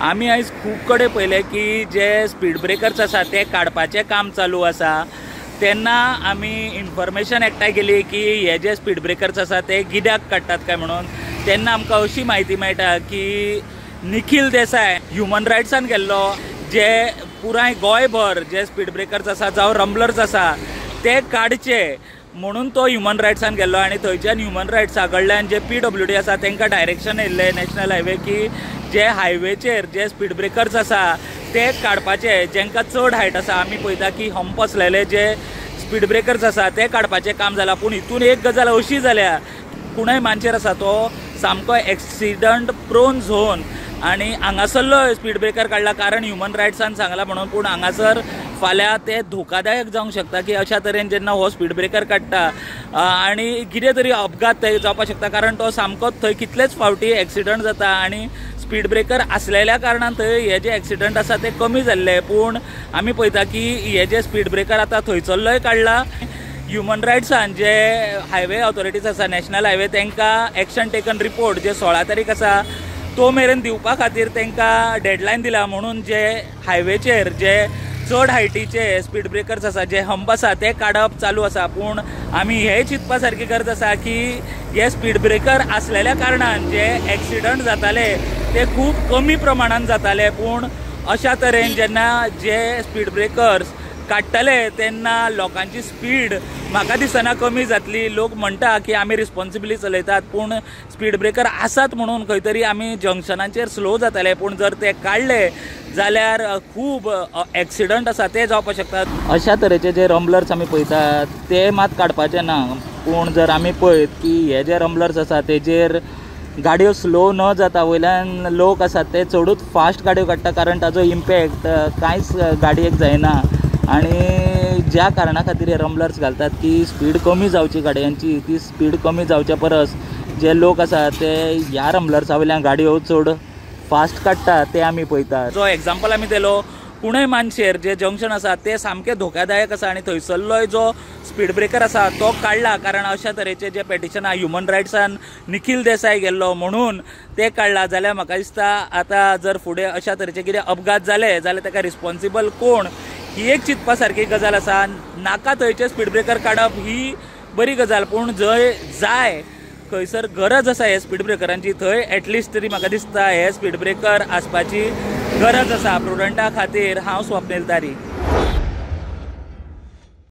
आमी आयज खूब कडेन पळयलें की जे स्पीड ब्रेकर्स आसा ते काडपाचें काम चालू आसा। तेन्ना आमी इन्फॉर्मेशन एकठांय केली की हे जे स्पीड ब्रेकर्स आसा ते कित्याक काडटात काय म्हणून। तेन्ना आमकां अशी म्हायती मेळटा की निखिल देसाय ह्युमन रायट्सान गेल्लो, जे पुराय गोंयभर जे स्पीड ब्रेकर्स आसा जावं रंबलर्स आसा ते काडचे म्हणून तो ह्युमन रायट्सान गेल्लो। आनी थंयच्यान ह्युमन रायट्सा कडल्यान जे PWD आसा तांकां डायरेक्शन येयल्लें नॅशनल हायवे की जे हायवेचेर जे स्पीड ब्रेकर्स आसा ते काडपाचे, जेंकां चड हायट आसा। आमी पळयता की हंप आसलेले जे स्पीड ब्रेकर्स आसा ते काडपाचें काम जालां। पूण हितून एक गजाल अशी जाल्या कुणय मानशेर आसा तो सामको एक्सिडंट प्रोन झोन आनी हांगासरलो स्पीड ब्रेकर काडला कारण ह्युमन रायट्सान सांगला म्हणून। पूण हांगासर फाल्यां ते धोकादायक जावंक शकता की अशा तरेन जेन्ना हो स्पीड ब्रेकर काडटा आनी कितें तरी अपघात थंय जावपाक शकता, कारण तो सामकोच थंय कितलेच फावटी एक्सिडंट जाता आनी स्पीड ब्रेकर आसलेल्या कारणान थंय हे जे एक्सिडंट आसा ते कमी जाल्ले। पूण आमी पळयता की हे जे स्पीड ब्रेकर आतां थंयसरलोय काडला। ह्युमन रायट्सान जे हायवे ऑथॉरिटीज आसा नॅशनल हायवे तांकां एक्शन टेकन रिपोर्ट जे 16 तारीख आसा तो मेरेन दिवपा खातीर तांकां डेडलायन दिला। म्हणून जे हायवेचेर जे चड हायटीचे स्पीड ब्रेकर्स आसा, जे हंप आसा ते काडप चालू आसा। पूण आमी हेय चिंतपा सारकी गरज आसा की हे स्पीड ब्रेकर आसलेल्या कारणान जे एक्सिडंट जाताले ते खूब कमी प्रमाणान जाताले। पूण अशा तरेन जेन्ना जे स्पीड ब्रेकर्स काडटले तेन्ना लोकांची स्पीड म्हाका दिसना कमी जातली। लोक म्हणटा की आमी रिस्पॉन्सिबली चलयतात, पूण स्पीड ब्रेकर आसात म्हणून खंय तरी आमी जंक्शनाचेर स्लो जाताले। पूण जर ते काडले जाल्यार खूब एक्सिडंट आसा ते जावपाक शकतात। अशा तरेचे जे रंबलर्स आमी पळयतात ते मात काडपाचे ना। पूण जर आमी पळयत की हे जे रंबलर्स आसा तेजेर गाडयो स्लो न जाता वयल्यान लोक आसात ते चडूच फास्ट गाडयो काडटा, कारण ताजो इम्पॅक्ट कांयच गाडयेक जायना। आनी ज्या कारणा खातीर हे रंबलर्स घालतात की स्पीड कमी जावची गाडयांची, ती स्पीड कमी जावच्या परस जे लोक आसा ते ह्या रंबलर्सा वयल्यान गाडयो चड फास्ट काडटा ते आमी पळयतात। जो एग्जाम्पल आमी दिलो कुणय मानशेर जे जंक्शन आसा ते सामकें धोकादायक आसा आनी थंयसरलोय जो स्पीड ब्रेकर आसा तो काडला कारण अशा तरेचे जे पेटिशन ह्युमन रायट्सान निखिल देसाय गेल्लो म्हणून ते काडला। जाल्यार म्हाका दिसता आतां जर फुडें अशा तरेचे कितें अपघात जाले जाल्यार ताका रिस्पॉन्सिबल कोण ही एक चिंतपा सारकी गजाल आसा। नाका थंयचे स्पीड ब्रेकर काडप ही बरी गजाल, पूण जंय जाय खंयसर गरज आसा हे स्पीड ब्रेकरांची थंय एटलिस्ट तरी म्हाका दिसता हे स्पीड ब्रेकर आसपाची गरज आसा। प्रुडंटा खातीर हांव स्वप्नील तारी।